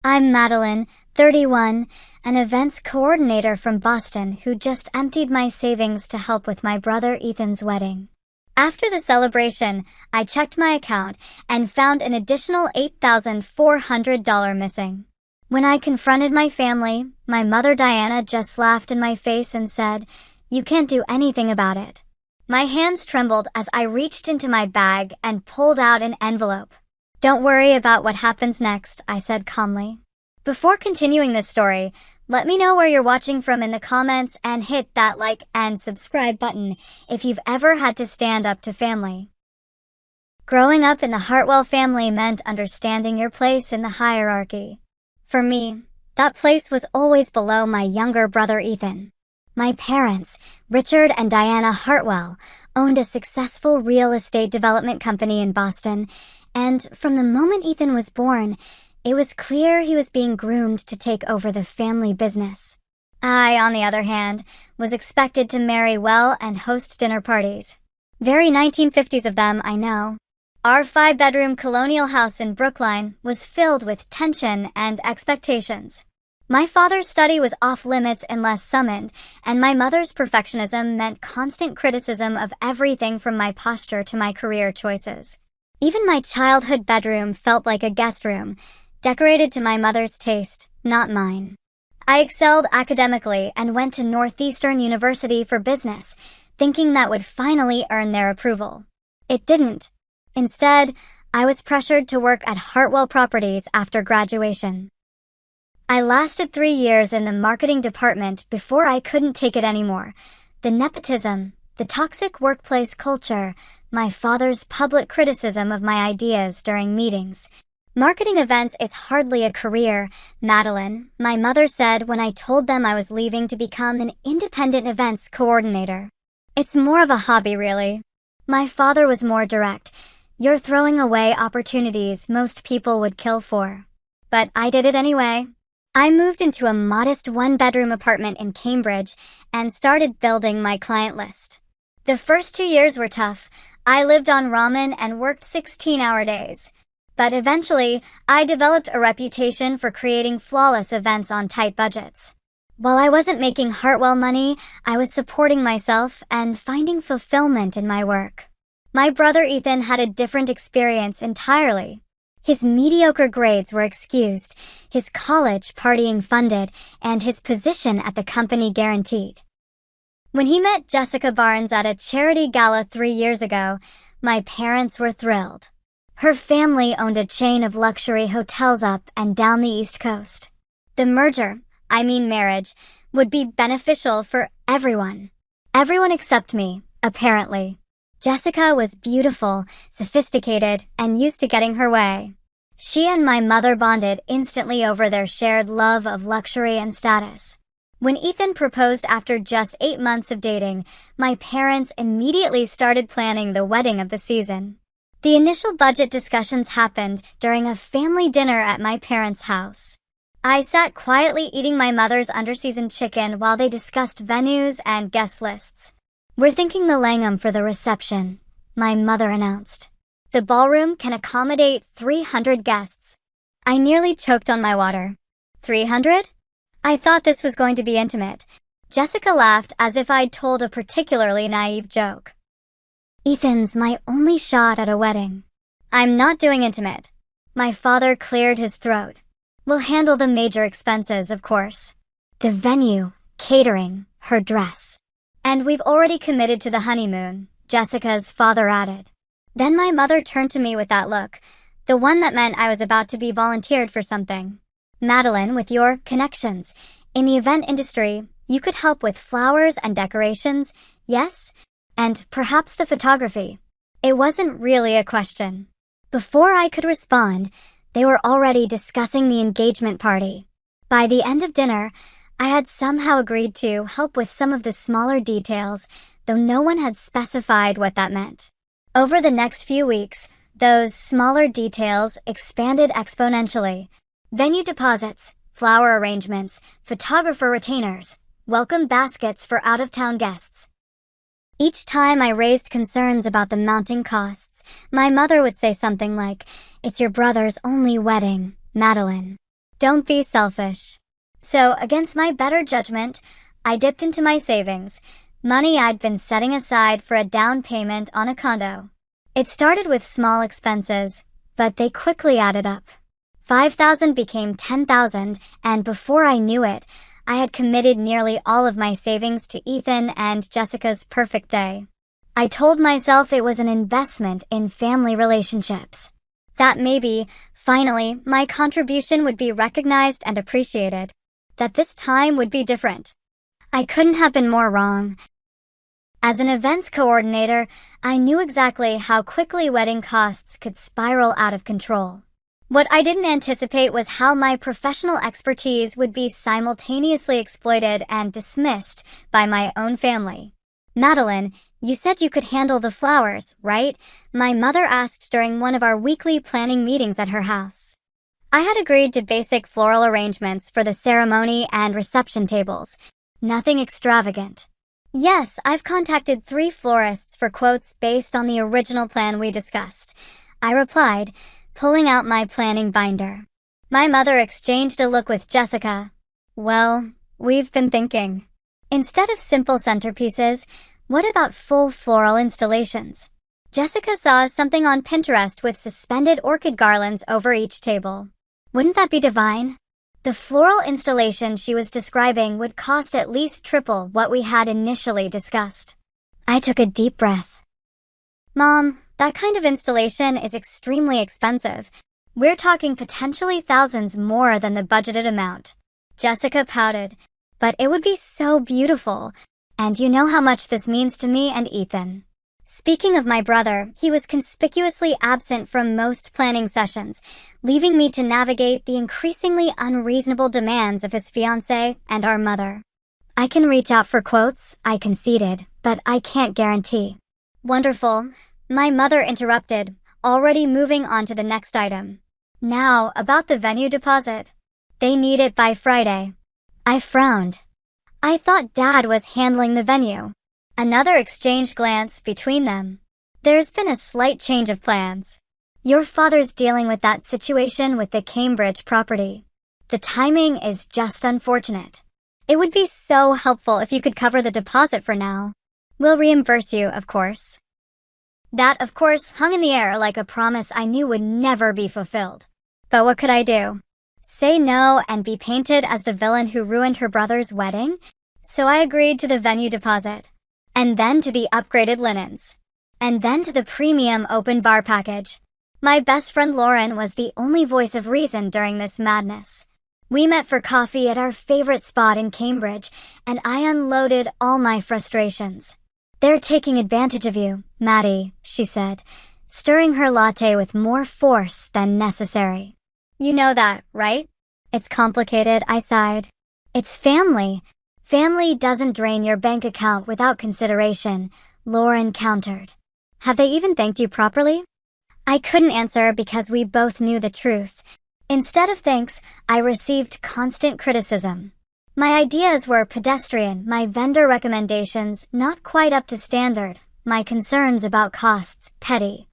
I'm Madeline, 31, an events coordinator from Boston who just emptied my savings to help with my brother Ethan's wedding. After the celebration, I checked my account and found an additional $8,400 missing. When I confronted my family, my mother Diana just laughed in my face and said, "You can't do anything about it." My hands trembled as I reached into my bag and pulled out an envelope. "Don't worry about what happens next," I said calmly. Before continuing this story, let me know where you're watching from in the comments and hit that like and subscribe button if you've ever had to stand up to family. Growing up in the Hartwell family meant understanding your place in the hierarchy. For me, that place was always below my younger brother Ethan. My parents, Richard and Diana Hartwell, owned a successful real estate development company in Boston, and from the moment Ethan was born, it was clear he was being groomed to take over the family business. I, on the other hand, was expected to marry well and host dinner parties. Very 1950s of them, I know. Our 5-bedroom colonial house in Brookline was filled with tension and expectations. My father's study was off-limits unless summoned, and my mother's perfectionism meant constant criticism of everything from my posture to my career choices. Even my childhood bedroom felt like a guest room, decorated to my mother's taste, not mine. I excelled academically and went to Northeastern University for business, thinking that would finally earn their approval. It didn't. Instead, I was pressured to work at Hartwell Properties after graduation. I lasted 3 years in the marketing department before I couldn't take it anymore. The nepotism, the toxic workplace culture, my father's public criticism of my ideas during meetings. "Marketing events is hardly a career, Madeline," my mother said when I told them I was leaving to become an independent events coordinator. "It's more of a hobby, really." My father was more direct. "You're throwing away opportunities most people would kill for." But I did it anyway. I moved into a modest 1-bedroom apartment in Cambridge and started building my client list. The first 2 years were tough. I lived on ramen and worked 16-hour days. But eventually, I developed a reputation for creating flawless events on tight budgets. While I wasn't making Hartwell money, I was supporting myself and finding fulfillment in my work. My brother Ethan had a different experience entirely. His mediocre grades were excused, his college partying funded, and his position at the company guaranteed. When he met Jessica Barnes at a charity gala 3 years ago, my parents were thrilled. Her family owned a chain of luxury hotels up and down the East Coast. The marriage, would be beneficial for everyone. Everyone except me, apparently. Jessica was beautiful, sophisticated, and used to getting her way. She and my mother bonded instantly over their shared love of luxury and status. When Ethan proposed after just 8 months of dating, my parents immediately started planning the wedding of the season. The initial budget discussions happened during a family dinner at my parents' house. I sat quietly eating my mother's underseasoned chicken while they discussed venues and guest lists. "We're thinking the Langham for the reception," my mother announced. "The ballroom can accommodate 300 guests." I nearly choked on my water. 300? I thought this was going to be intimate. Jessica laughed as if I'd told a particularly naive joke. "Ethan's my only shot at a wedding." "I'm not doing intimate." My father cleared his throat. "We'll handle the major expenses, of course. The venue, catering, her dress. And we've already committed to the honeymoon," Jessica's father added. Then my mother turned to me with that look, the one that meant I was about to be volunteered for something. "Madeline, with your connections in the event industry, you could help with flowers and decorations, yes? And perhaps the photography." It wasn't really a question. Before I could respond, they were already discussing the engagement party. By the end of dinner, I had somehow agreed to help with some of the smaller details, though no one had specified what that meant. Over the next few weeks, those smaller details expanded exponentially. Venue deposits, flower arrangements, photographer retainers, welcome baskets for out-of-town guests. Each time I raised concerns about the mounting costs, my mother would say something like, "It's your brother's only wedding, Madeline." Don't be selfish. So, against my better judgment, I dipped into my savings, money I'd been setting aside for a down payment on a condo. It started with small expenses, but they quickly added up. 5,000 became 10,000, and before I knew it, I had committed nearly all of my savings to Ethan and Jessica's perfect day. I told myself it was an investment in family relationships. That maybe, finally, my contribution would be recognized and appreciated. That this time would be different. I couldn't have been more wrong. As an events coordinator, I knew exactly how quickly wedding costs could spiral out of control. What I didn't anticipate was how my professional expertise would be simultaneously exploited and dismissed by my own family. Madeline, you said you could handle the flowers, right? My mother asked during one of our weekly planning meetings at her house. I had agreed to basic floral arrangements for the ceremony and reception tables. Nothing extravagant. Yes, I've contacted 3 florists for quotes based on the original plan we discussed. I replied, pulling out my planning binder. My mother exchanged a look with Jessica. Well, we've been thinking. Instead of simple centerpieces, what about full floral installations? Jessica saw something on Pinterest with suspended orchid garlands over each table. Wouldn't that be divine? The floral installation she was describing would cost at least triple what we had initially discussed. I took a deep breath. Mom, that kind of installation is extremely expensive. We're talking potentially thousands more than the budgeted amount. Jessica pouted. But it would be so beautiful. And you know how much this means to me and Ethan. Speaking of my brother, he was conspicuously absent from most planning sessions, leaving me to navigate the increasingly unreasonable demands of his fiancée and our mother. I can reach out for quotes, I conceded, but I can't guarantee. Wonderful. My mother interrupted, already moving on to the next item. Now, about the venue deposit. They need it by Friday. I frowned. I thought Dad was handling the venue. Another exchanged glance between them. There's been a slight change of plans. Your father's dealing with that situation with the Cambridge property. The timing is just unfortunate. It would be so helpful if you could cover the deposit for now. We'll reimburse you, of course. That, of course, hung in the air like a promise I knew would never be fulfilled. But what could I do? Say no and be painted as the villain who ruined her brother's wedding? So I agreed to the venue deposit. And then to the upgraded linens. And then to the premium open bar package. My best friend Lauren was the only voice of reason during this madness. We met for coffee at our favorite spot in Cambridge, and I unloaded all my frustrations. They're taking advantage of you, Maddie, she said, stirring her latte with more force than necessary. You know that, right? It's complicated, I sighed. It's family. Family doesn't drain your bank account without consideration, Lauren countered. Have they even thanked you properly? I couldn't answer because we both knew the truth. Instead of thanks, I received constant criticism. My ideas were pedestrian, my vendor recommendations not quite up to standard, my concerns about costs petty.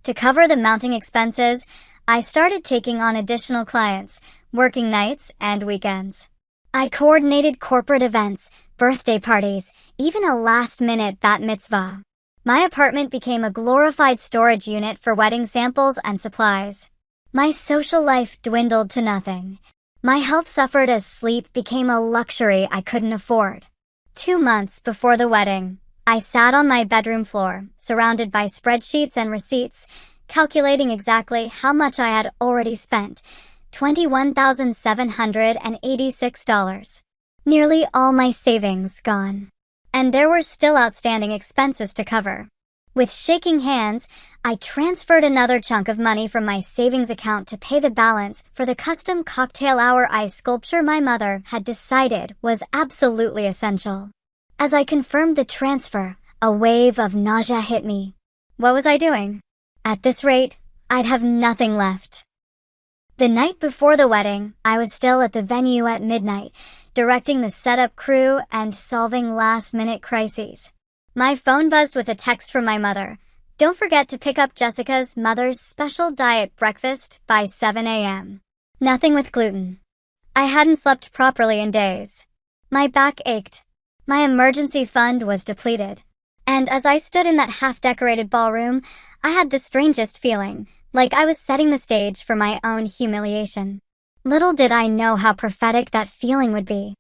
To cover the mounting expenses, I started taking on additional clients, working nights and weekends. I coordinated corporate events, birthday parties, even a last-minute bat mitzvah. My apartment became a glorified storage unit for wedding samples and supplies. My social life dwindled to nothing. My health suffered as sleep became a luxury I couldn't afford. 2 months before the wedding, I sat on my bedroom floor, surrounded by spreadsheets and receipts, calculating exactly how much I had already spent. $21,786. Nearly all my savings gone. And there were still outstanding expenses to cover. With shaking hands, I transferred another chunk of money from my savings account to pay the balance for the custom cocktail hour ice sculpture my mother had decided was absolutely essential. As I confirmed the transfer, a wave of nausea hit me. What was I doing? At this rate, I'd have nothing left. The night before the wedding, I was still at the venue at midnight, directing the setup crew and solving last-minute crises. My phone buzzed with a text from my mother. Don't forget to pick up Jessica's mother's special diet breakfast by 7 a.m. Nothing with gluten. I hadn't slept properly in days. My back ached. My emergency fund was depleted. And as I stood in that half-decorated ballroom, I had the strangest feeling, like I was setting the stage for my own humiliation. Little did I know how prophetic that feeling would be.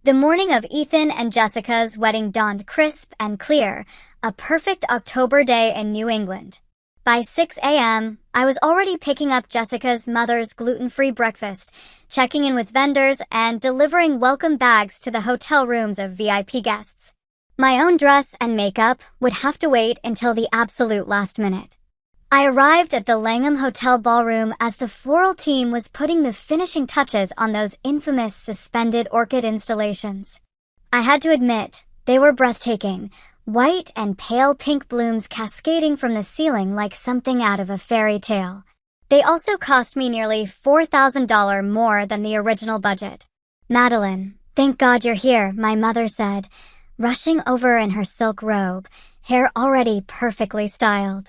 The morning of Ethan and Jessica's wedding dawned crisp and clear, a perfect October day in New England. By 6 a.m., I was already picking up Jessica's mother's gluten-free breakfast, checking in with vendors, and delivering welcome bags to the hotel rooms of VIP guests. My own dress and makeup would have to wait until the absolute last minute. I arrived at the Langham Hotel ballroom as the floral team was putting the finishing touches on those infamous suspended orchid installations. I had to admit, they were breathtaking, white and pale pink blooms cascading from the ceiling like something out of a fairy tale. They also cost me nearly $4,000 more than the original budget. "Madeline, thank God you're here," my mother said, rushing over in her silk robe, hair already perfectly styled.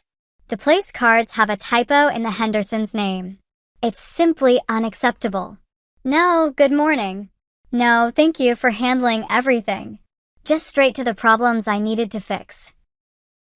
The place cards have a typo in the Henderson's name. It's simply unacceptable. "No, good morning." "No, thank you for handling everything." Just straight to the problems I needed to fix.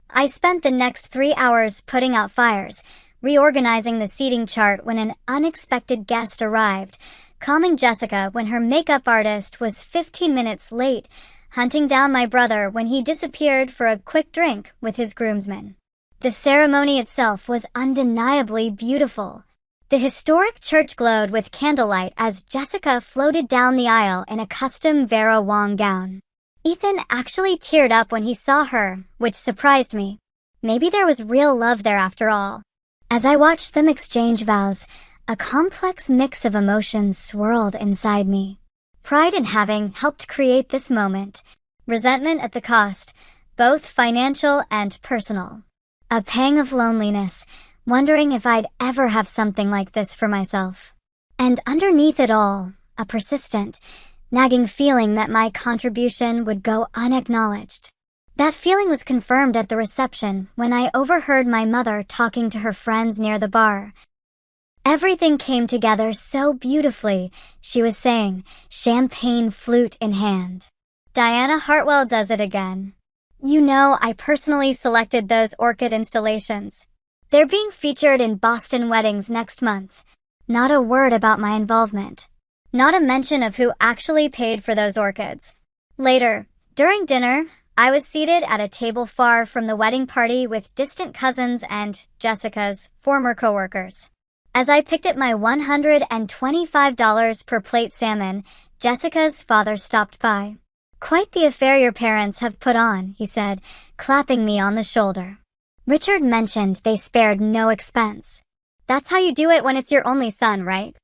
I spent the next 3 hours putting out fires, reorganizing the seating chart when an unexpected guest arrived, calming Jessica when her makeup artist was 15 minutes late, hunting down my brother when he disappeared for a quick drink with his groomsmen. The ceremony itself was undeniably beautiful. The historic church glowed with candlelight as Jessica floated down the aisle in a custom Vera Wang gown. Ethan actually teared up when he saw her, which surprised me. Maybe there was real love there after all. As I watched them exchange vows, a complex mix of emotions swirled inside me. Pride in having helped create this moment. Resentment at the cost, both financial and personal. A pang of loneliness, wondering if I'd ever have something like this for myself. And underneath it all, a persistent, nagging feeling that my contribution would go unacknowledged. That feeling was confirmed at the reception when I overheard my mother talking to her friends near the bar. "Everything came together so beautifully," she was saying, champagne flute in hand. "Diana Hartwell does it again. You know, I personally selected those orchid installations. They're being featured in Boston weddings next month. Not a word about my involvement. Not a mention of who actually paid for those orchids." Later, during dinner, I was seated at a table far from the wedding party with distant cousins and Jessica's former coworkers. As I picked at my $125 per plate salmon, Jessica's father stopped by. "Quite the affair your parents have put on," he said, clapping me on the shoulder. "Richard mentioned they spared no expense. That's how you do it when it's your only son, right?"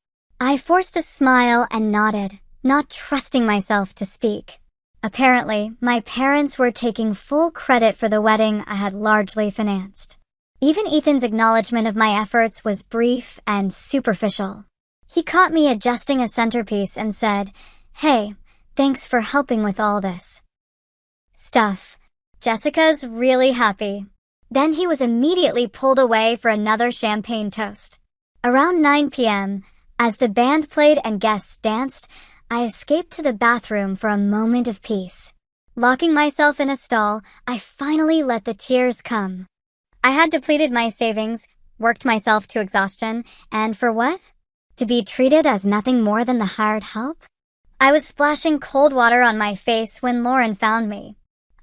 I forced a smile and nodded, not trusting myself to speak. Apparently, my parents were taking full credit for the wedding I had largely financed. Even Ethan's acknowledgement of my efforts was brief and superficial. He caught me adjusting a centerpiece and said, "Hey, thanks for helping with all this stuff. Jessica's really happy." Then he was immediately pulled away for another champagne toast. Around 9 p.m., as the band played and guests danced, I escaped to the bathroom for a moment of peace. Locking myself in a stall, I finally let the tears come. I had depleted my savings, worked myself to exhaustion, and for what? To be treated as nothing more than the hired help? I was splashing cold water on my face when Lauren found me.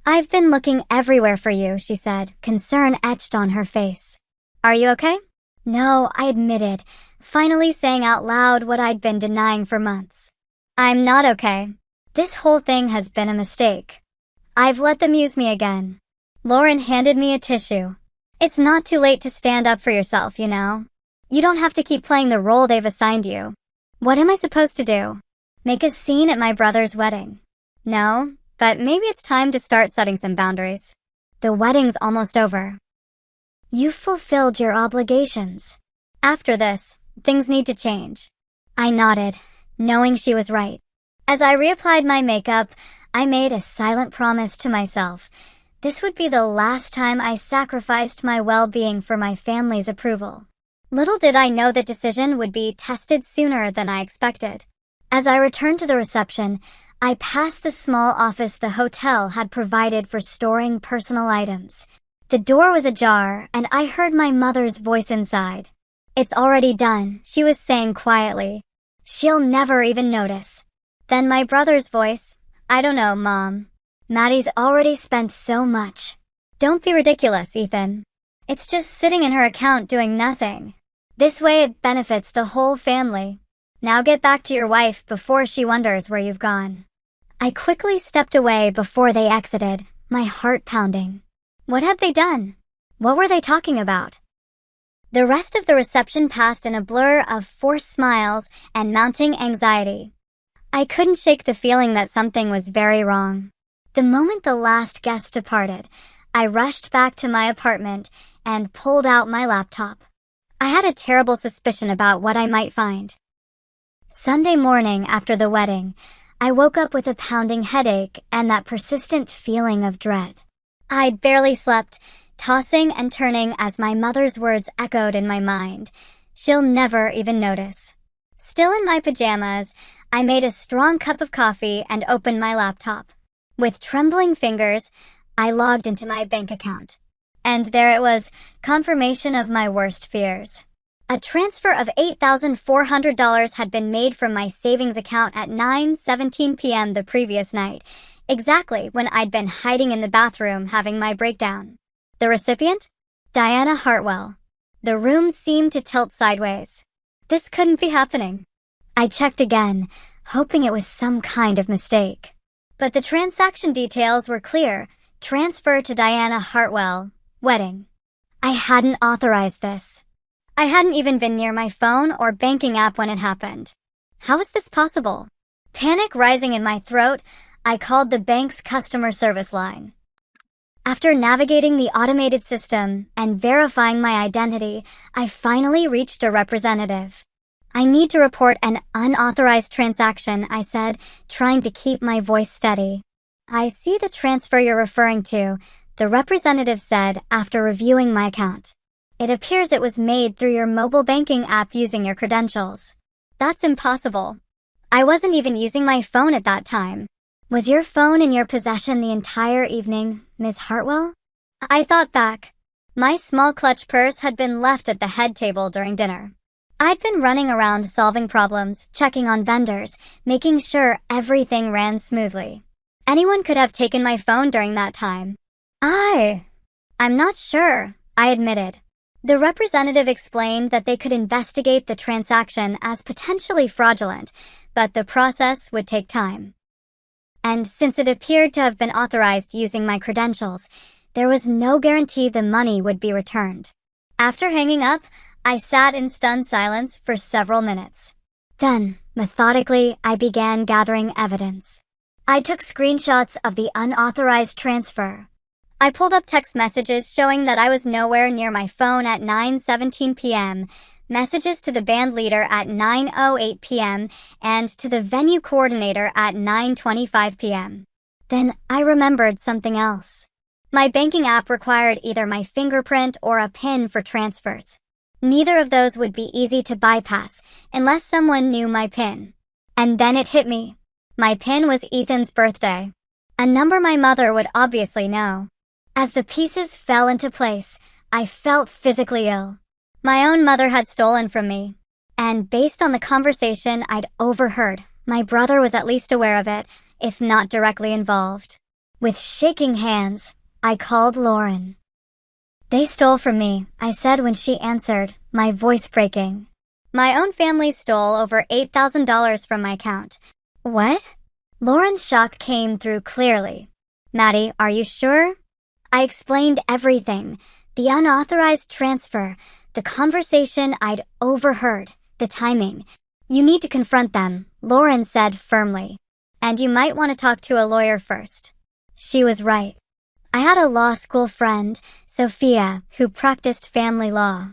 "I've been looking everywhere for you," she said, concern etched on her face. "Are you okay?" "No," I admitted, finally saying out loud what I'd been denying for months. "I'm not okay. This whole thing has been a mistake. I've let them use me again." Lauren handed me a tissue. "It's not too late to stand up for yourself, you know. You don't have to keep playing the role they've assigned you." What am I supposed to do? Make a scene at my brother's wedding? No, but maybe it's time to start setting some boundaries. The wedding's almost over. "You've fulfilled your obligations. After this, things need to change." I nodded, knowing she was right. As I reapplied my makeup, I made a silent promise to myself. This would be the last time I sacrificed my well-being for my family's approval. Little did I know the decision would be tested sooner than I expected. As I returned to the reception, I passed the small office the hotel had provided for storing personal items. The door was ajar, and I heard my mother's voice inside. "It's already done," she was saying quietly. "She'll never even notice." Then my brother's voice, "I don't know, Mom. Maddie's already spent so much." "Don't be ridiculous, Ethan. It's just sitting in her account doing nothing. This way it benefits the whole family. Now get back to your wife before she wonders where you've gone." I quickly stepped away before they exited, my heart pounding. What had they done? What were they talking about? The rest of the reception passed in a blur of forced smiles and mounting anxiety. I couldn't shake the feeling that something was very wrong. The moment the last guest departed, I rushed back to my apartment and pulled out my laptop. I had a terrible suspicion about what I might find. Sunday morning after the wedding, I woke up with a pounding headache and that persistent feeling of dread. I'd barely slept, tossing and turning as my mother's words echoed in my mind. "She'll never even notice." Still in my pajamas, I made a strong cup of coffee and opened my laptop. With trembling fingers, I logged into my bank account. And there it was, confirmation of my worst fears. A transfer of $8,400 had been made from my savings account at 9:17 p.m. the previous night, exactly when I'd been hiding in the bathroom having my breakdown. The recipient? Diana Hartwell. The room seemed to tilt sideways. This couldn't be happening. I checked again, hoping it was some kind of mistake. But the transaction details were clear. Transfer to Diana Hartwell. Wedding. I hadn't authorized this. I hadn't even been near my phone or banking app when it happened. How was this possible? Panic rising in my throat, I called the bank's customer service line. After navigating the automated system and verifying my identity, I finally reached a representative. "I need to report an unauthorized transaction," I said, trying to keep my voice steady. "I see the transfer you're referring to," the representative said after reviewing my account. "It appears it was made through your mobile banking app using your credentials." "That's impossible. I wasn't even using my phone at that time." "Was your phone in your possession the entire evening, Ms. Hartwell?" I thought back. My small clutch purse had been left at the head table during dinner. I'd been running around solving problems, checking on vendors, making sure everything ran smoothly. Anyone could have taken my phone during that time. I'm not sure," I admitted. The representative explained that they could investigate the transaction as potentially fraudulent, but the process would take time. And since it appeared to have been authorized using my credentials, there was no guarantee the money would be returned. After hanging up, I sat in stunned silence for several minutes. Then, methodically, I began gathering evidence. I took screenshots of the unauthorized transfer. I pulled up text messages showing that I was nowhere near my phone at 9:17 p.m., messages to the band leader at 9:08 p.m., and to the venue coordinator at 9:25 p.m. Then I remembered something else. My banking app required either my fingerprint or a PIN for transfers. Neither of those would be easy to bypass unless someone knew my PIN. And then it hit me. My PIN was Ethan's birthday, a number my mother would obviously know. As the pieces fell into place, I felt physically ill. My own mother had stolen from me. And based on the conversation I'd overheard, my brother was at least aware of it, if not directly involved. With shaking hands, I called Lauren. "They stole from me," I said when she answered, my voice breaking. "My own family stole over $8,000 from my account." "What?" Lauren's shock came through clearly. "Maddie, are you sure?" I explained everything. The unauthorized transfer, the conversation I'd overheard, the timing. "You need to confront them," Lauren said firmly. "And you might want to talk to a lawyer first." She was right. I had a law school friend, Sophia, who practiced family law.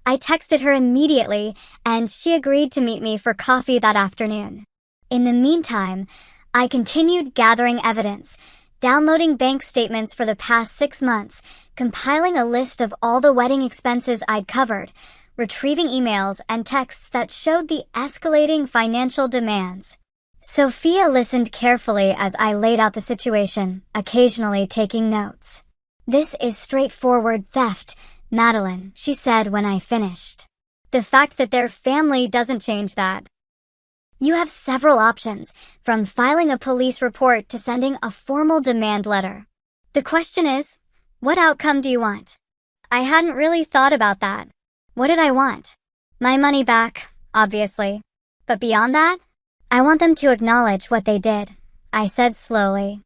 I texted her immediately, and she agreed to meet me for coffee that afternoon. In the meantime, I continued gathering evidence, downloading bank statements for the past 6 months, compiling a list of all the wedding expenses I'd covered, retrieving emails and texts that showed the escalating financial demands. Sophia listened carefully as I laid out the situation, occasionally taking notes. "This is straightforward theft, Madeline," she said when I finished. "The fact that their family doesn't change that. You have several options, from filing a police report to sending a formal demand letter. The question is, what outcome do you want?" I hadn't really thought about that. What did I want? My money back, obviously. But beyond that, I want them to acknowledge what they did, I said slowly.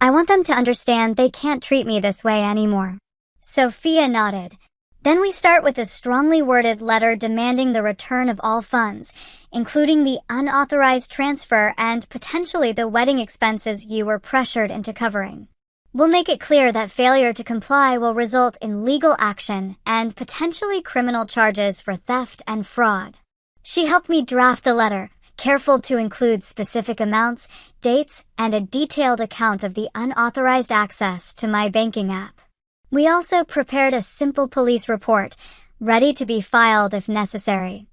I want them to understand they can't treat me this way anymore. Sophia nodded. Then we start with a strongly worded letter demanding the return of all funds, including the unauthorized transfer and potentially the wedding expenses you were pressured into covering. We'll make it clear that failure to comply will result in legal action and potentially criminal charges for theft and fraud. She helped me draft the letter, careful to include specific amounts, dates, and a detailed account of the unauthorized access to my banking app. We also prepared a simple police report, ready to be filed if necessary.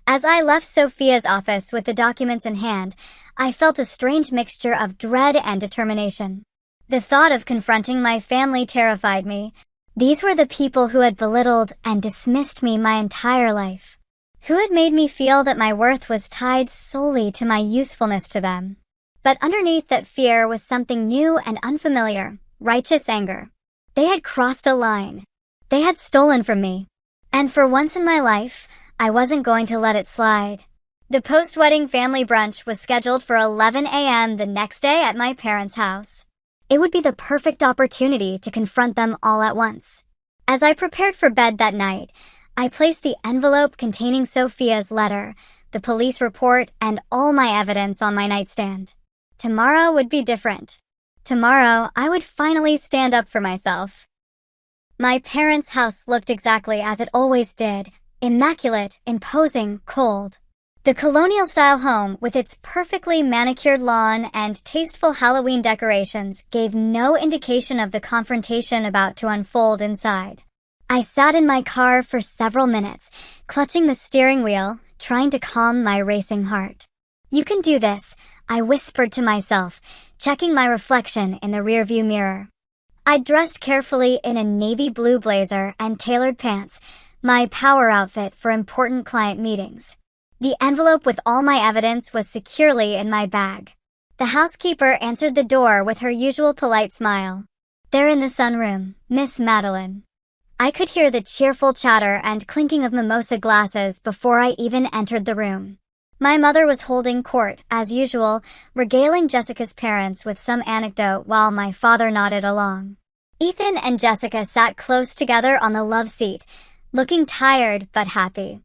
As I left Sophia's office with the documents in hand, I felt a strange mixture of dread and determination. The thought of confronting my family terrified me. These were the people who had belittled and dismissed me my entire life, who had made me feel that my worth was tied solely to my usefulness to them. But underneath that fear was something new and unfamiliar, righteous anger. They had crossed a line. They had stolen from me. And for once in my life, I wasn't going to let it slide. The post-wedding family brunch was scheduled for 11 a.m. the next day at my parents' house. It would be the perfect opportunity to confront them all at once. As I prepared for bed that night, I placed the envelope containing Sophia's letter, the police report, and all my evidence on my nightstand. Tomorrow would be different. Tomorrow, I would finally stand up for myself. My parents' house looked exactly as it always did, immaculate, imposing, cold. The colonial-style home, with its perfectly manicured lawn and tasteful Halloween decorations, gave no indication of the confrontation about to unfold inside. I sat in my car for several minutes, clutching the steering wheel, trying to calm my racing heart. "You can do this," I whispered to myself, checking my reflection in the rearview mirror. I dressed carefully in a navy blue blazer and tailored pants, my power outfit for important client meetings. The envelope with all my evidence was securely in my bag. The housekeeper answered the door with her usual polite smile. "They're in the sunroom, Miss Madeline." I could hear the cheerful chatter and clinking of mimosa glasses before I even entered the room. My mother was holding court, as usual, regaling Jessica's parents with some anecdote while my father nodded along. Ethan and Jessica sat close together on the love seat, looking tired but happy.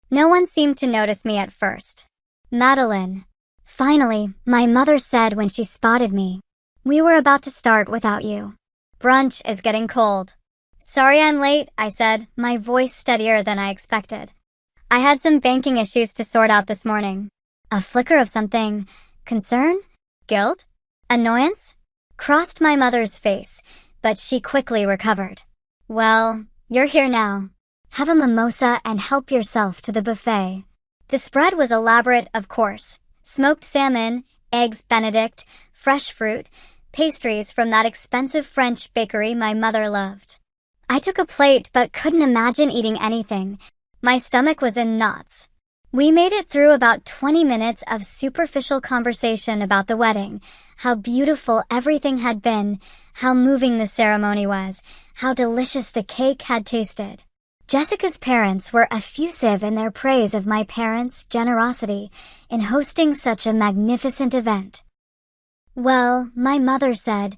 No one seemed to notice me at first. "Madeline," finally, my mother said when she spotted me. "We were about to start without you. Brunch is getting cold." "Sorry I'm late," I said, my voice steadier than I expected. "I had some banking issues to sort out this morning." A flicker of something, concern, guilt, annoyance, crossed my mother's face, but she quickly recovered. "Well, you're here now. Have a mimosa and help yourself to the buffet." The spread was elaborate, of course. Smoked salmon, eggs Benedict, fresh fruit, pastries from that expensive French bakery my mother loved. I took a plate but couldn't imagine eating anything. My stomach was in knots. We made it through about 20 minutes of superficial conversation about the wedding, how beautiful everything had been, how moving the ceremony was, how delicious the cake had tasted. Jessica's parents were effusive in their praise of my parents' generosity in hosting such a magnificent event. "Well," my mother said,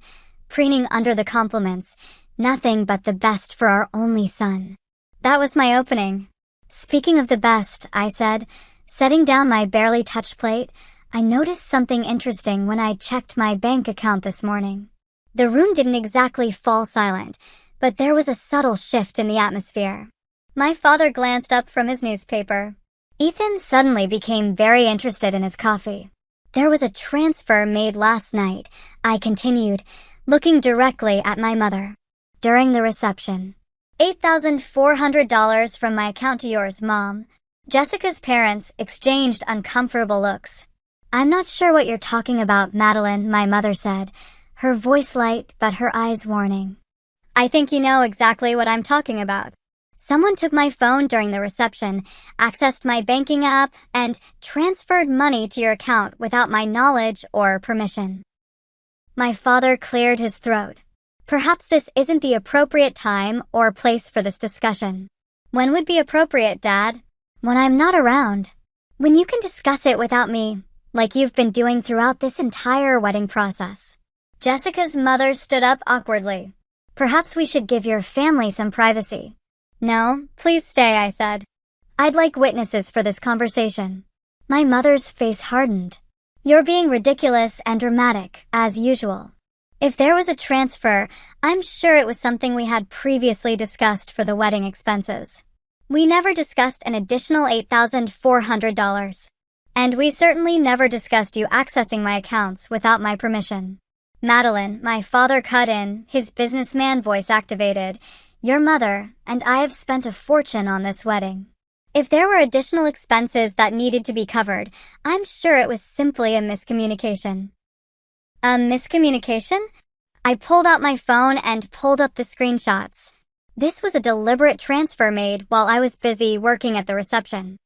preening under the compliments, "nothing but the best for our only son." That was my opening. "Speaking of the best," I said, setting down my barely touched plate, "I noticed something interesting when I checked my bank account this morning." The room didn't exactly fall silent, but there was a subtle shift in the atmosphere. My father glanced up from his newspaper. Ethan suddenly became very interested in his coffee. "There was a transfer made last night," I continued, looking directly at my mother. "During the reception. $8,400 from my account to yours, Mom. Jessica's parents exchanged uncomfortable looks. I'm not sure what you're talking about, Madeline, my mother said, her voice light but her eyes warning. I think you know exactly what I'm talking about. Someone took my phone during the reception, accessed my banking app, and transferred money to your account without my knowledge or permission. My father cleared his throat. Perhaps this isn't the appropriate time or place for this discussion. When would be appropriate, Dad? When I'm not around. When you can discuss it without me, like you've been doing throughout this entire wedding process. Jessica's mother stood up awkwardly. Perhaps we should give your family some privacy. No, please stay, I said. I'd like witnesses for this conversation. My mother's face hardened. You're being ridiculous and dramatic, as usual. If there was a transfer, I'm sure it was something we had previously discussed for the wedding expenses. We never discussed an additional $8,400. And we certainly never discussed you accessing my accounts without my permission. Madeline, my father cut in, his businessman voice activated. Your mother and I have spent a fortune on this wedding. If there were additional expenses that needed to be covered, I'm sure it was simply a miscommunication. A miscommunication? I pulled out my phone and pulled up the screenshots. This was a deliberate transfer made while I was busy working at the reception.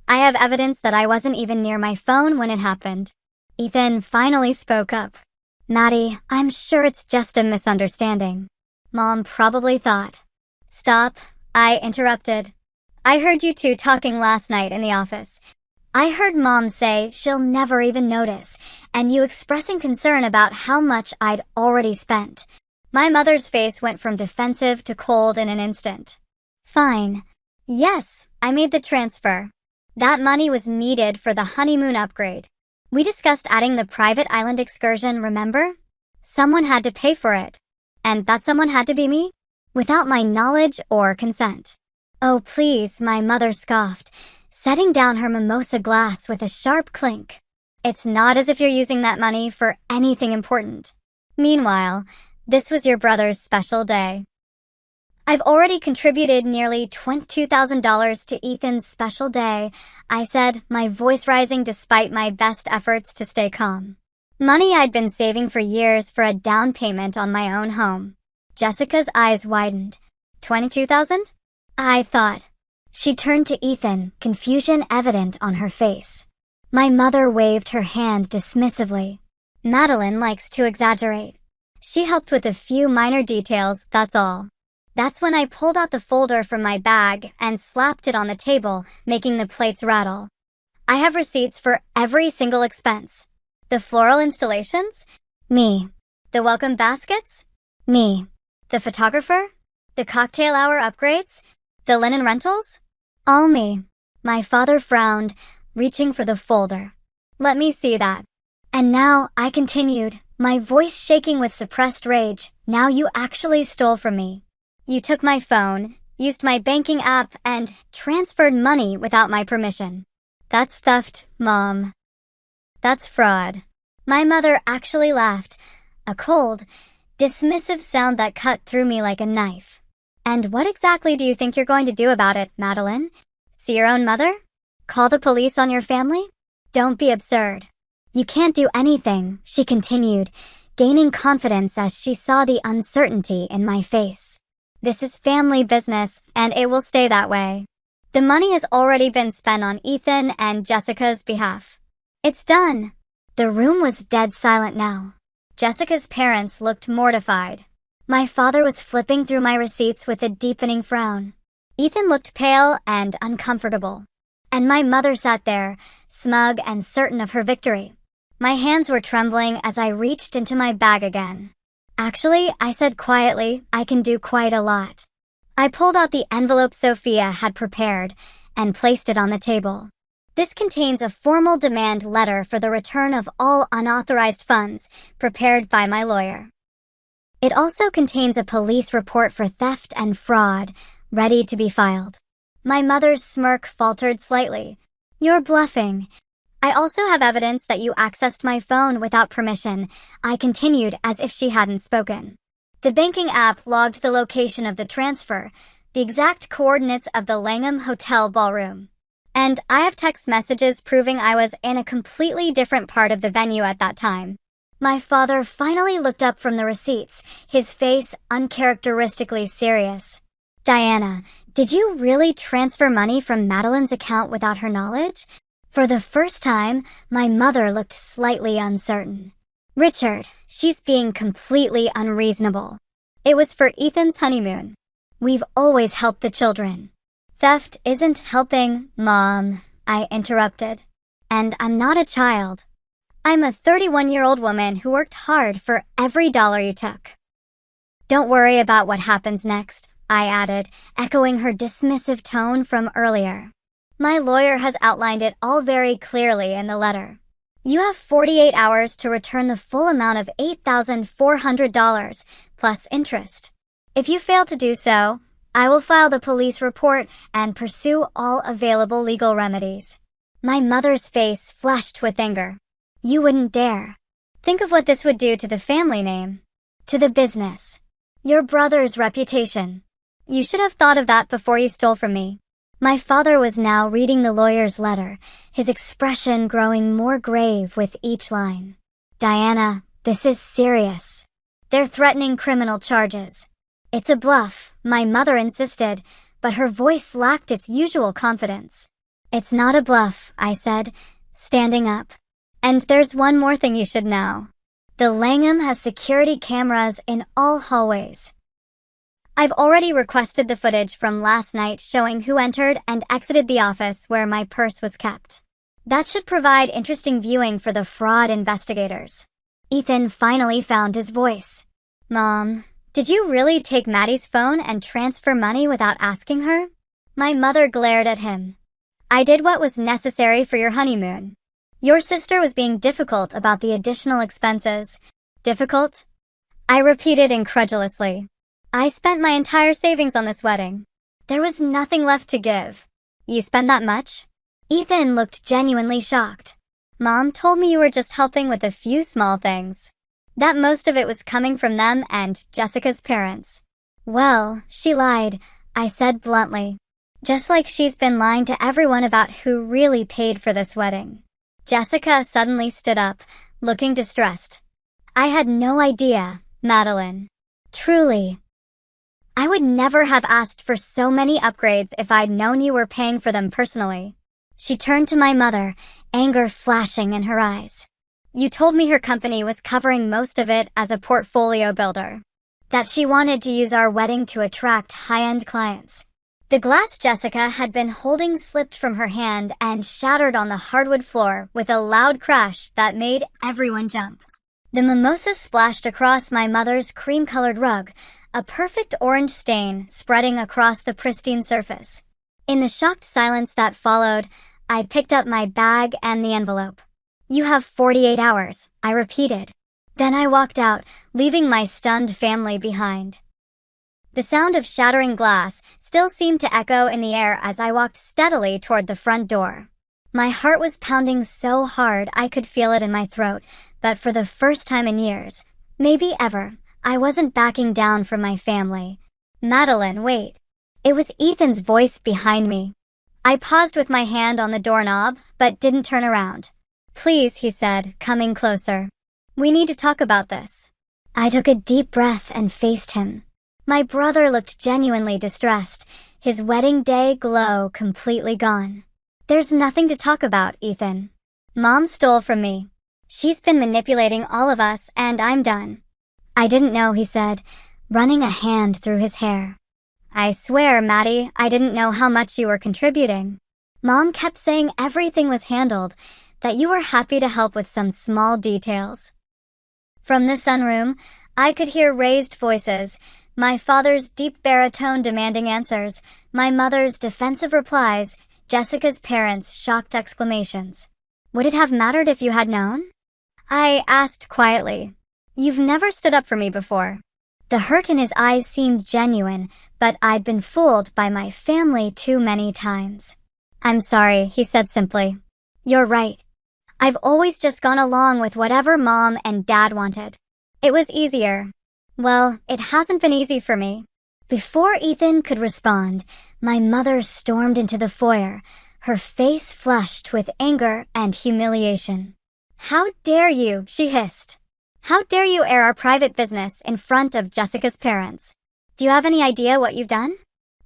I have evidence that I wasn't even near my phone when it happened. Ethan finally spoke up. Maddie, I'm sure it's just a misunderstanding. Mom probably thought. Stop, I interrupted. I heard you two talking last night in the office. I heard Mom say she'll never even notice, and you expressing concern about how much I'd already spent. My mother's face went from defensive to cold in an instant. Fine. Yes, I made the transfer. That money was needed for the honeymoon upgrade. We discussed adding the private island excursion, remember? Someone had to pay for it. And that someone had to be me? Without my knowledge or consent. Oh, please, my mother scoffed, setting down her mimosa glass with a sharp clink. It's not as if you're using that money for anything important. Meanwhile, this was your brother's special day. I've already contributed nearly $22,000 to Ethan's special day, I said, my voice rising despite my best efforts to stay calm. Money I'd been saving for years for a down payment on my own home. Jessica's eyes widened. 22,000? I thought. She turned to Ethan, confusion evident on her face. My mother waved her hand dismissively. Madeline likes to exaggerate. She helped with a few minor details, that's all. That's when I pulled out the folder from my bag and slapped it on the table, making the plates rattle. I have receipts for every single expense. The floral installations? Me. The welcome baskets? Me. The photographer? The cocktail hour upgrades? The linen rentals? All me. My father frowned, reaching for the folder. Let me see that. And now, I continued, my voice shaking with suppressed rage. Now you actually stole from me. You took my phone, used my banking app, and transferred money without my permission. That's theft, Mom. That's fraud. My mother actually laughed, a cold, dismissive sound that cut through me like a knife. And what exactly do you think you're going to do about it, Madeline? See your own mother? Call the police on your family? Don't be absurd. You can't do anything, she continued, gaining confidence as she saw the uncertainty in my face. This is family business, and it will stay that way. The money has already been spent on Ethan and Jessica's behalf. It's done. The room was dead silent now. Jessica's parents looked mortified. My father was flipping through my receipts with a deepening frown. Ethan looked pale and uncomfortable. And my mother sat there, smug and certain of her victory. My hands were trembling as I reached into my bag again. Actually, I said quietly, I can do quite a lot. I pulled out the envelope Sophia had prepared and placed it on the table. This contains a formal demand letter for the return of all unauthorized funds prepared by my lawyer. It also contains a police report for theft and fraud, ready to be filed. My mother's smirk faltered slightly. You're bluffing. I also have evidence that you accessed my phone without permission, I continued as if she hadn't spoken. The banking app logged the location of the transfer, the exact coordinates of the Langham Hotel ballroom. And I have text messages proving I was in a completely different part of the venue at that time. My father finally looked up from the receipts, his face uncharacteristically serious. Diana, did you really transfer money from Madeline's account without her knowledge? For the first time, my mother looked slightly uncertain. Richard, she's being completely unreasonable. It was for Ethan's honeymoon. We've always helped the children. Theft isn't helping, Mom, I interrupted. And I'm not a child. I'm a 31-year-old woman who worked hard for every dollar you took. Don't worry about what happens next, I added, echoing her dismissive tone from earlier. My lawyer has outlined it all very clearly in the letter. You have 48 hours to return the full amount of $8,400 plus interest. If you fail to do so, I will file the police report and pursue all available legal remedies. My mother's face flushed with anger. You wouldn't dare. Think of what this would do to the family name, to the business, your brother's reputation. You should have thought of that before you stole from me. My father was now reading the lawyer's letter, his expression growing more grave with each line. Diana, this is serious. They're threatening criminal charges. It's a bluff, my mother insisted, but her voice lacked its usual confidence. It's not a bluff, I said, standing up. And there's one more thing you should know. The Langham has security cameras in all hallways. I've already requested the footage from last night showing who entered and exited the office where my purse was kept. That should provide interesting viewing for the fraud investigators. Ethan finally found his voice. Mom, did you really take Maddie's phone and transfer money without asking her? My mother glared at him. I did what was necessary for your honeymoon. Your sister was being difficult about the additional expenses. Difficult? I repeated incredulously. I spent my entire savings on this wedding. There was nothing left to give. You spent that much? Ethan looked genuinely shocked. Mom told me you were just helping with a few small things. That most of it was coming from them and Jessica's parents. Well, she lied, I said bluntly. Just like she's been lying to everyone about who really paid for this wedding. Jessica suddenly stood up, looking distressed. I had no idea, Madeline. Truly. I would never have asked for so many upgrades if I'd known you were paying for them personally. She turned to my mother, anger flashing in her eyes. You told me her company was covering most of it as a portfolio builder. That she wanted to use our wedding to attract high-end clients. The glass Jessica had been holding slipped from her hand and shattered on the hardwood floor with a loud crash that made everyone jump. The mimosa splashed across my mother's cream-colored rug, a perfect orange stain spreading across the pristine surface. In the shocked silence that followed, I picked up my bag and the envelope. You have 48 hours, I repeated. Then I walked out, leaving my stunned family behind. The sound of shattering glass still seemed to echo in the air as I walked steadily toward the front door. My heart was pounding so hard I could feel it in my throat, but for the first time in years, maybe ever, I wasn't backing down from my family. Madeline, wait. It was Ethan's voice behind me. I paused with my hand on the doorknob, but didn't turn around. Please, he said, coming closer. We need to talk about this. I took a deep breath and faced him. My brother looked genuinely distressed, his wedding day glow completely gone. There's nothing to talk about, Ethan. Mom stole from me. She's been manipulating all of us, and I'm done. I didn't know, he said, running a hand through his hair. I swear, Maddie, I didn't know how much you were contributing. Mom kept saying everything was handled, that you were happy to help with some small details. From the sunroom, I could hear raised voices, my father's deep baritone demanding answers, my mother's defensive replies, Jessica's parents' shocked exclamations. Would it have mattered if you had known? I asked quietly. You've never stood up for me before. The hurt in his eyes seemed genuine, but I'd been fooled by my family too many times. I'm sorry, he said simply. You're right. I've always just gone along with whatever Mom and Dad wanted. It was easier. Well, it hasn't been easy for me. Before Ethan could respond, my mother stormed into the foyer, her face flushed with anger and humiliation. "How dare you?" she hissed. "How dare you air our private business in front of Jessica's parents? Do you have any idea what you've done?"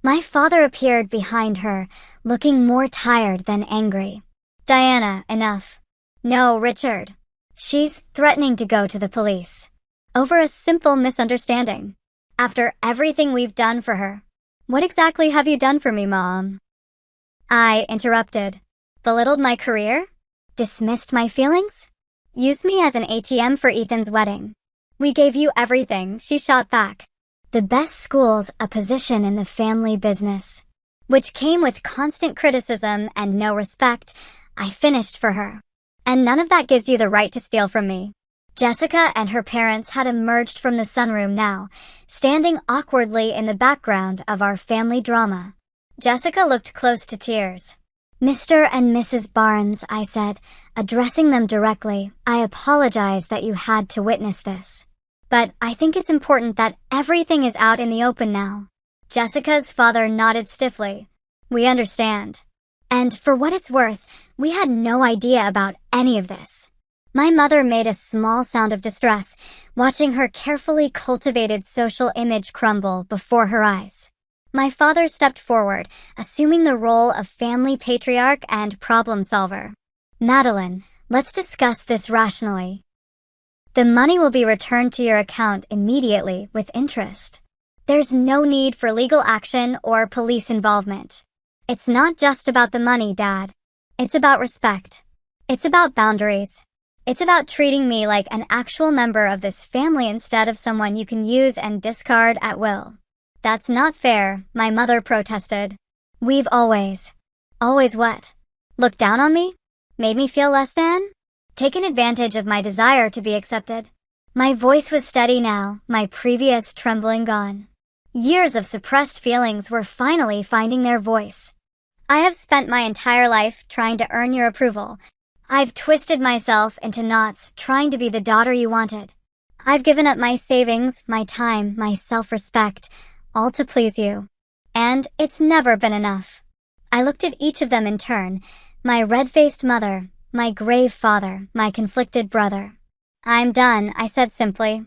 My father appeared behind her, looking more tired than angry. "Diana, enough." "No, Richard. She's threatening to go to the police. Over a simple misunderstanding. After everything we've done for her." "What exactly have you done for me, Mom?" I interrupted. "Belittled my career? Dismissed my feelings? Used me as an ATM for Ethan's wedding. We gave you everything," she shot back. "The best school's a position in the family business," which came with constant criticism and no respect. I finished for her. "And none of that gives you the right to steal from me." Jessica and her parents had emerged from the sunroom now, standing awkwardly in the background of our family drama. Jessica looked close to tears. "Mr. and Mrs. Barnes," I said, addressing them directly, "I apologize that you had to witness this. But I think it's important that everything is out in the open now." Jessica's father nodded stiffly. "We understand. And for what it's worth, we had no idea about any of this." My mother made a small sound of distress, watching her carefully cultivated social image crumble before her eyes. My father stepped forward, assuming the role of family patriarch and problem solver. "Madeline, let's discuss this rationally. The money will be returned to your account immediately with interest. There's no need for legal action or police involvement. It's not just about the money, Dad. It's about respect. It's about boundaries. It's about treating me like an actual member of this family instead of someone you can use and discard at will." "That's not fair," my mother protested. "We've always what? Looked down on me? Made me feel less than? Taken advantage of my desire to be accepted?" My voice was steady now, my previous trembling gone. Years of suppressed feelings were finally finding their voice. "I have spent my entire life trying to earn your approval. I've twisted myself into knots trying to be the daughter you wanted. I've given up my savings, my time, my self-respect, all to please you. And it's never been enough." I looked at each of them in turn, my red-faced mother, my grave father, my conflicted brother. "I'm done," I said simply.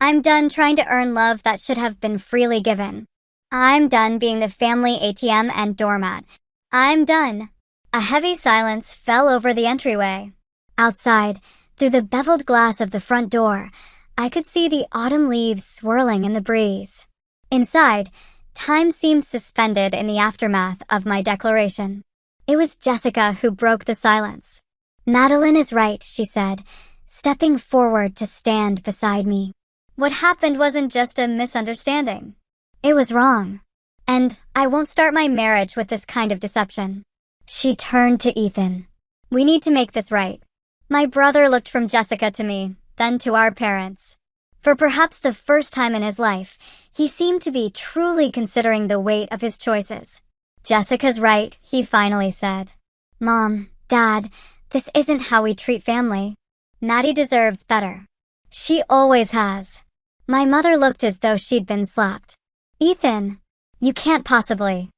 "I'm done trying to earn love that should have been freely given. I'm done being the family ATM and doormat. I'm done." A heavy silence fell over the entryway. Outside, through the beveled glass of the front door, I could see the autumn leaves swirling in the breeze. Inside, time seemed suspended in the aftermath of my declaration. It was Jessica who broke the silence. "Madeline is right," she said, stepping forward to stand beside me. "What happened wasn't just a misunderstanding. It was wrong. And I won't start my marriage with this kind of deception." She turned to Ethan. "We need to make this right." My brother looked from Jessica to me, then to our parents. For perhaps the first time in his life, he seemed to be truly considering the weight of his choices. "Jessica's right," he finally said. "Mom, Dad, this isn't how we treat family. Maddie deserves better. She always has." My mother looked as though she'd been slapped. "Ethan, you can't possibly."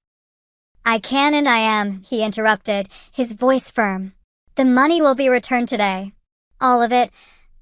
"I can and I am," he interrupted, his voice firm. "The money will be returned today. All of it.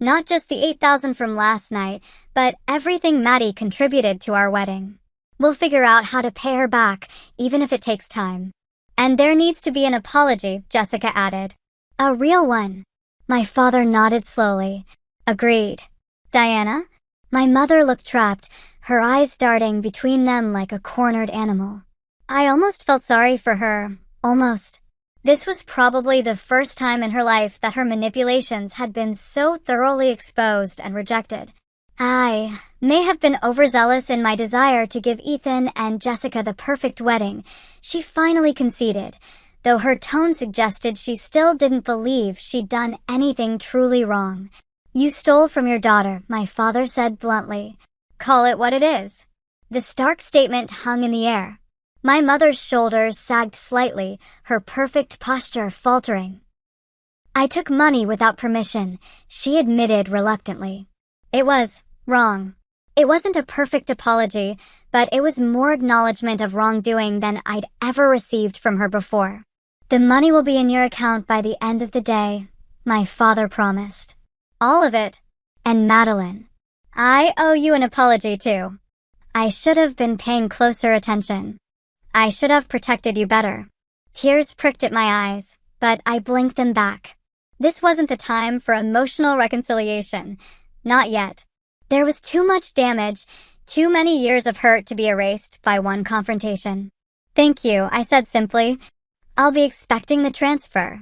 Not just the $8,000 from last night, but everything Maddie contributed to our wedding. We'll figure out how to pay her back, even if it takes time. And there needs to be an apology," Jessica added. "A real one." My father nodded slowly. "Agreed." "Diana?" My mother looked trapped, her eyes darting between them like a cornered animal. I almost felt sorry for her. Almost. This was probably the first time in her life that her manipulations had been so thoroughly exposed and rejected. I may have been overzealous in my desire to give Ethan and Jessica the perfect wedding. She finally conceded, though her tone suggested she still didn't believe she'd done anything truly wrong. "You stole from your daughter," my father said bluntly. "Call it what it is." The stark statement hung in the air. My mother's shoulders sagged slightly, her perfect posture faltering. "I took money without permission," she admitted reluctantly. "It was wrong. It wasn't a perfect apology, but it was more acknowledgement of wrongdoing than I'd ever received from her before. "The money will be in your account by the end of the day," my father promised. "All of it." "And Madeline, I owe you an apology too. I should have been paying closer attention. I should have protected you better." Tears pricked at my eyes, but I blinked them back. This wasn't the time for emotional reconciliation. Not yet. There was too much damage, too many years of hurt to be erased by one confrontation. "Thank you," I said simply. "I'll be expecting the transfer."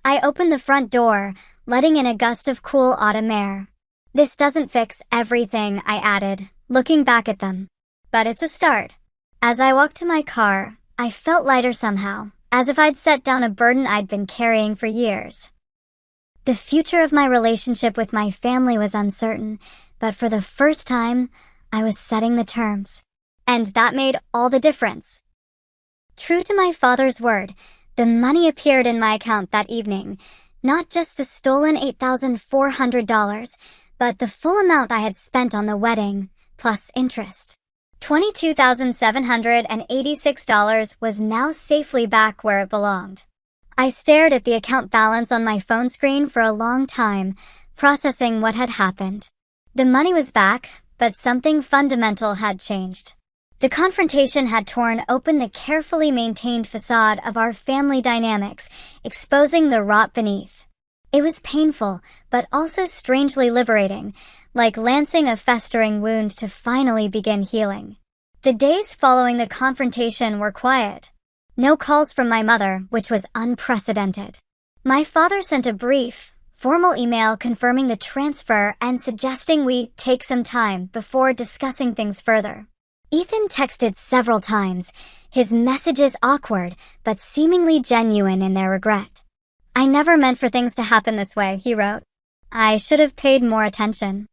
I opened the front door, letting in a gust of cool autumn air. "This doesn't fix everything," I added, looking back at them. "But it's a start." As I walked to my car, I felt lighter somehow, as if I'd set down a burden I'd been carrying for years. The future of my relationship with my family was uncertain, but for the first time, I was setting the terms. And that made all the difference. True to my father's word, the money appeared in my account that evening, not just the stolen $8,400, but the full amount I had spent on the wedding, plus interest. $22,786 was now safely back where it belonged. I stared at the account balance on my phone screen for a long time, processing what had happened. The money was back, but something fundamental had changed. The confrontation had torn open the carefully maintained facade of our family dynamics, exposing the rot beneath. It was painful, but also strangely liberating, like lancing a festering wound to finally begin healing. The days following the confrontation were quiet. No calls from my mother, which was unprecedented. My father sent a brief, formal email confirming the transfer and suggesting we take some time before discussing things further. Ethan texted several times, his messages awkward but seemingly genuine in their regret. "I never meant for things to happen this way," he wrote. "I should have paid more attention.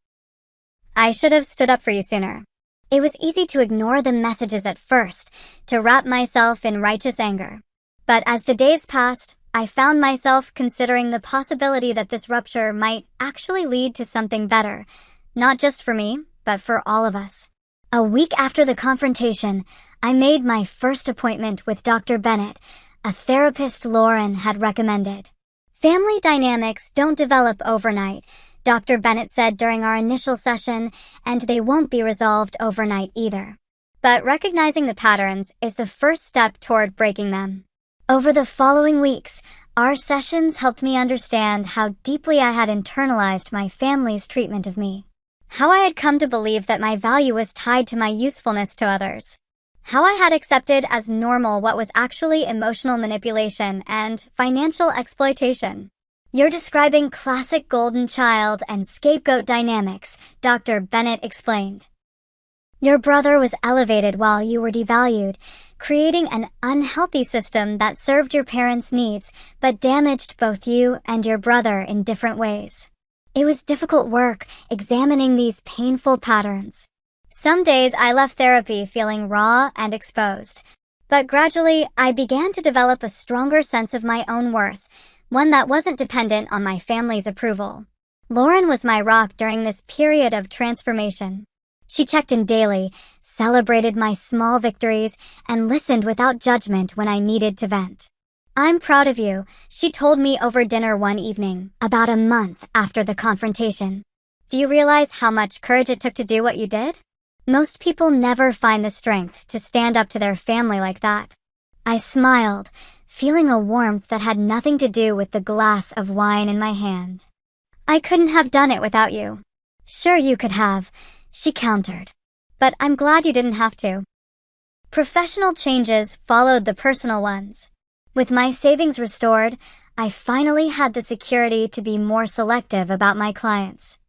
I should have stood up for you sooner." It was easy to ignore the messages at first, to wrap myself in righteous anger. But as the days passed, I found myself considering the possibility that this rupture might actually lead to something better, not just for me, but for all of us. A week after the confrontation, I made my first appointment with Dr. Bennett, a therapist Lauren had recommended. "Family dynamics don't develop overnight," Dr. Bennett said during our initial session, "and they won't be resolved overnight either. But recognizing the patterns is the first step toward breaking them." Over the following weeks, our sessions helped me understand how deeply I had internalized my family's treatment of me. How I had come to believe that my value was tied to my usefulness to others. How I had accepted as normal what was actually emotional manipulation and financial exploitation. "You're describing classic golden child and scapegoat dynamics," Dr. Bennett explained. "Your brother was elevated while you were devalued, creating an unhealthy system that served your parents' needs but damaged both you and your brother in different ways." It was difficult work examining these painful patterns. Some days I left therapy feeling raw and exposed, but gradually I began to develop a stronger sense of my own worth, one that wasn't dependent on my family's approval. Lauren was my rock during this period of transformation. She checked in daily, celebrated my small victories, and listened without judgment when I needed to vent. "I'm proud of you," she told me over dinner one evening, about a month after the confrontation. "Do you realize how much courage it took to do what you did? Most people never find the strength to stand up to their family like that." I smiled, feeling a warmth that had nothing to do with the glass of wine in my hand. "I couldn't have done it without you." "Sure you could have," she countered. "But I'm glad you didn't have to." Professional changes followed the personal ones. With my savings restored, I finally had the security to be more selective about my clients.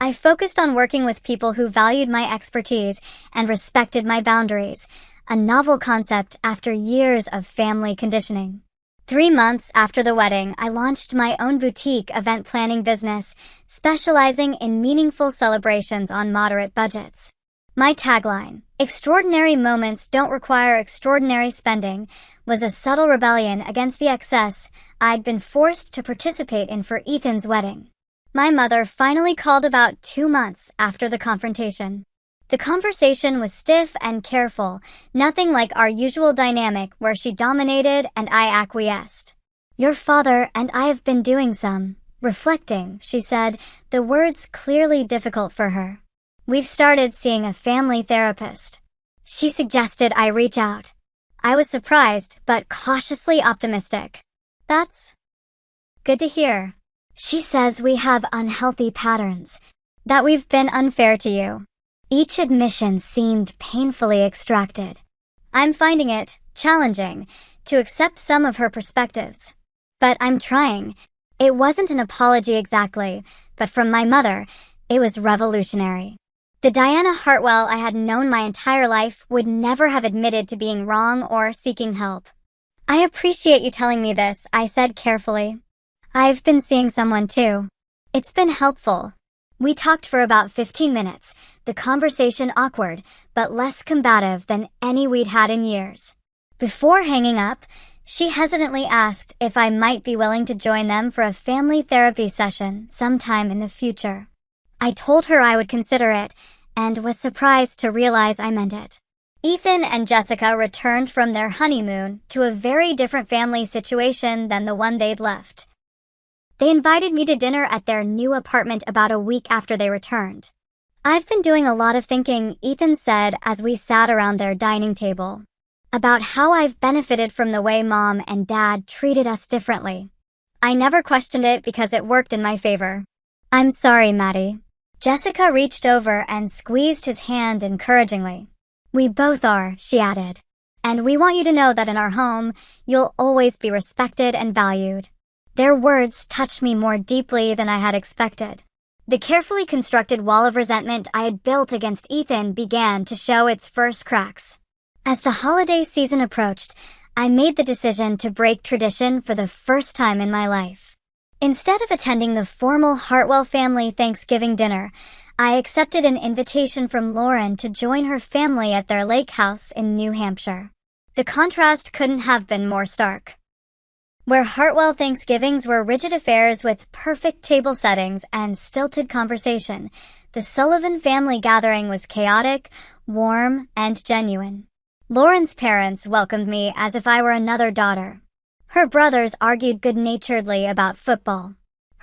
I focused on working with people who valued my expertise and respected my boundaries, a novel concept after years of family conditioning. 3 months after the wedding, I launched my own boutique event planning business, specializing in meaningful celebrations on moderate budgets. My tagline, "Extraordinary moments don't require extraordinary spending," was a subtle rebellion against the excess I'd been forced to participate in for Ethan's wedding. My mother finally called about 2 months after the confrontation. The conversation was stiff and careful, nothing like our usual dynamic where she dominated and I acquiesced. "Your father and I have been doing some reflecting," she said, the words clearly difficult for her. "We've started seeing a family therapist. She suggested I reach out." I was surprised, but cautiously optimistic. "That's good to hear. She says we have unhealthy patterns, that we've been unfair to you." Each admission seemed painfully extracted. I'm finding it challenging to accept some of her perspectives. But I'm trying. It wasn't an apology exactly, but from my mother, it was revolutionary. The Diana Hartwell I had known my entire life would never have admitted to being wrong or seeking help. "I appreciate you telling me this," I said carefully. "I've been seeing someone too. It's been helpful." We talked for about 15 minutes, the conversation awkward, but less combative than any we'd had in years. Before hanging up, she hesitantly asked if I might be willing to join them for a family therapy session sometime in the future. I told her I would consider it, and was surprised to realize I meant it. Ethan and Jessica returned from their honeymoon to a very different family situation than the one they'd left. They invited me to dinner at their new apartment about a week after they returned. "I've been doing a lot of thinking," Ethan said as we sat around their dining table, "about how I've benefited from the way Mom and Dad treated us differently. I never questioned it because it worked in my favor." "I'm sorry, Maddie." Jessica reached over and squeezed his hand encouragingly. "We both are," she added. "And we want you to know that in our home, you'll always be respected and valued." Their words touched me more deeply than I had expected. The carefully constructed wall of resentment I had built against Ethan began to show its first cracks. As the holiday season approached, I made the decision to break tradition for the first time in my life. Instead of attending the formal Hartwell family Thanksgiving dinner, I accepted an invitation from Lauren to join her family at their lake house in New Hampshire. The contrast couldn't have been more stark. Where Hartwell Thanksgivings were rigid affairs with perfect table settings and stilted conversation, the Sullivan family gathering was chaotic, warm, and genuine. Lauren's parents welcomed me as if I were another daughter. Her brothers argued good-naturedly about football.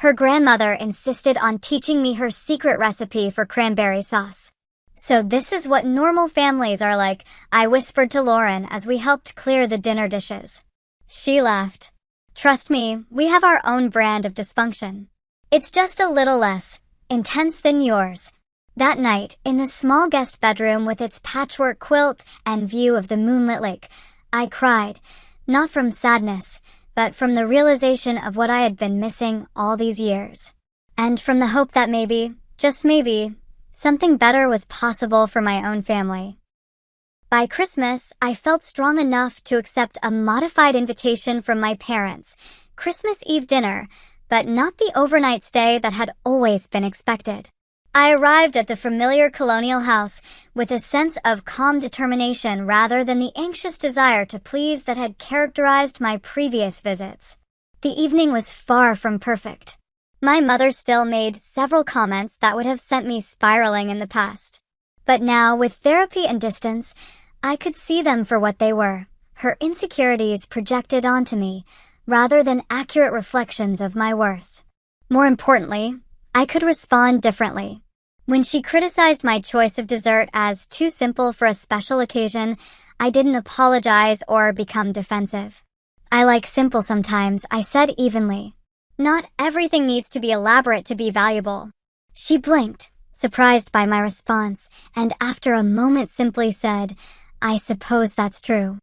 Her grandmother insisted on teaching me her secret recipe for cranberry sauce. "So this is what normal families are like," I whispered to Lauren as we helped clear the dinner dishes. She laughed. "Trust me, we have our own brand of dysfunction. It's just a little less intense than yours." That night, in the small guest bedroom with its patchwork quilt and view of the moonlit lake, I cried, not from sadness, but from the realization of what I had been missing all these years. And from the hope that maybe, just maybe, something better was possible for my own family. By Christmas, I felt strong enough to accept a modified invitation from my parents, Christmas Eve dinner, but not the overnight stay that had always been expected. I arrived at the familiar colonial house with a sense of calm determination rather than the anxious desire to please that had characterized my previous visits. The evening was far from perfect. My mother still made several comments that would have sent me spiraling in the past. But now, with therapy and distance, I could see them for what they were, her insecurities projected onto me, rather than accurate reflections of my worth. More importantly, I could respond differently. When she criticized my choice of dessert as too simple for a special occasion, I didn't apologize or become defensive. "I like simple sometimes," I said evenly. "Not everything needs to be elaborate to be valuable." She blinked, surprised by my response, and after a moment simply said, "I suppose that's true."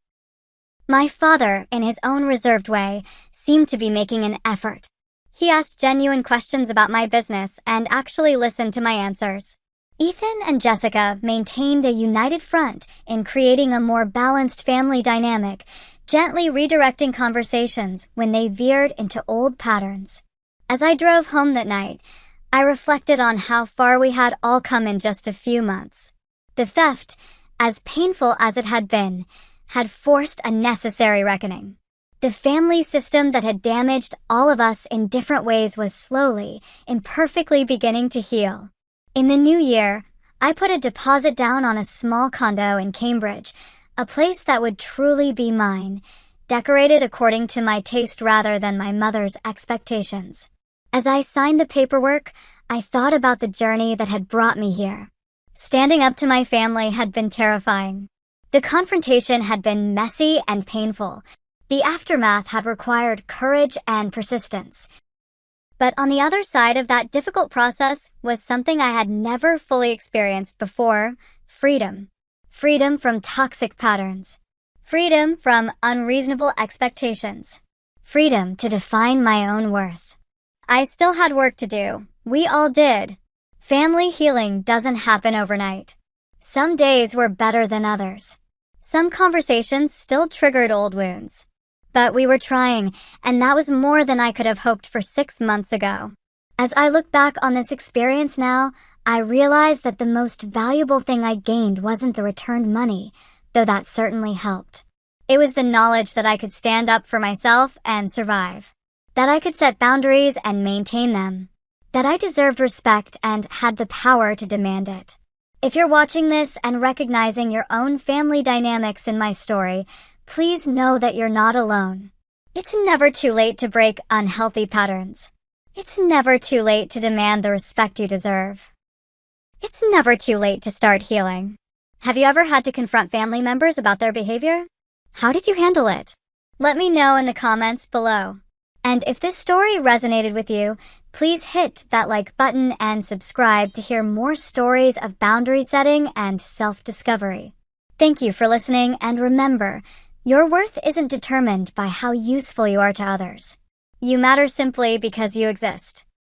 My father, in his own reserved way, seemed to be making an effort. He asked genuine questions about my business and actually listened to my answers. Ethan and Jessica maintained a united front in creating a more balanced family dynamic, gently redirecting conversations when they veered into old patterns. As I drove home that night, I reflected on how far we had all come in just a few months. The theft, as painful as it had been, had forced a necessary reckoning. The family system that had damaged all of us in different ways was slowly, imperfectly beginning to heal. In the new year, I put a deposit down on a small condo in Cambridge, a place that would truly be mine, decorated according to my taste rather than my mother's expectations. As I signed the paperwork, I thought about the journey that had brought me here. Standing up to my family had been terrifying. The confrontation had been messy and painful. The aftermath had required courage and persistence. But on the other side of that difficult process was something I had never fully experienced before: freedom. Freedom from toxic patterns. Freedom from unreasonable expectations. Freedom to define my own worth. I still had work to do. We all did. Family healing doesn't happen overnight. Some days were better than others. Some conversations still triggered old wounds. But we were trying, and that was more than I could have hoped for 6 months ago. As I look back on this experience now, I realize that the most valuable thing I gained wasn't the returned money, though that certainly helped. It was the knowledge that I could stand up for myself and survive. That I could set boundaries and maintain them. That I deserved respect and had the power to demand it. If you're watching this and recognizing your own family dynamics in my story, please know that you're not alone. It's never too late to break unhealthy patterns. It's never too late to demand the respect you deserve. It's never too late to start healing. Have you ever had to confront family members about their behavior? How did you handle it? Let me know in the comments below. And if this story resonated with you, please hit that like button and subscribe to hear more stories of boundary setting and self-discovery. Thank you for listening, and remember, your worth isn't determined by how useful you are to others. You matter simply because you exist.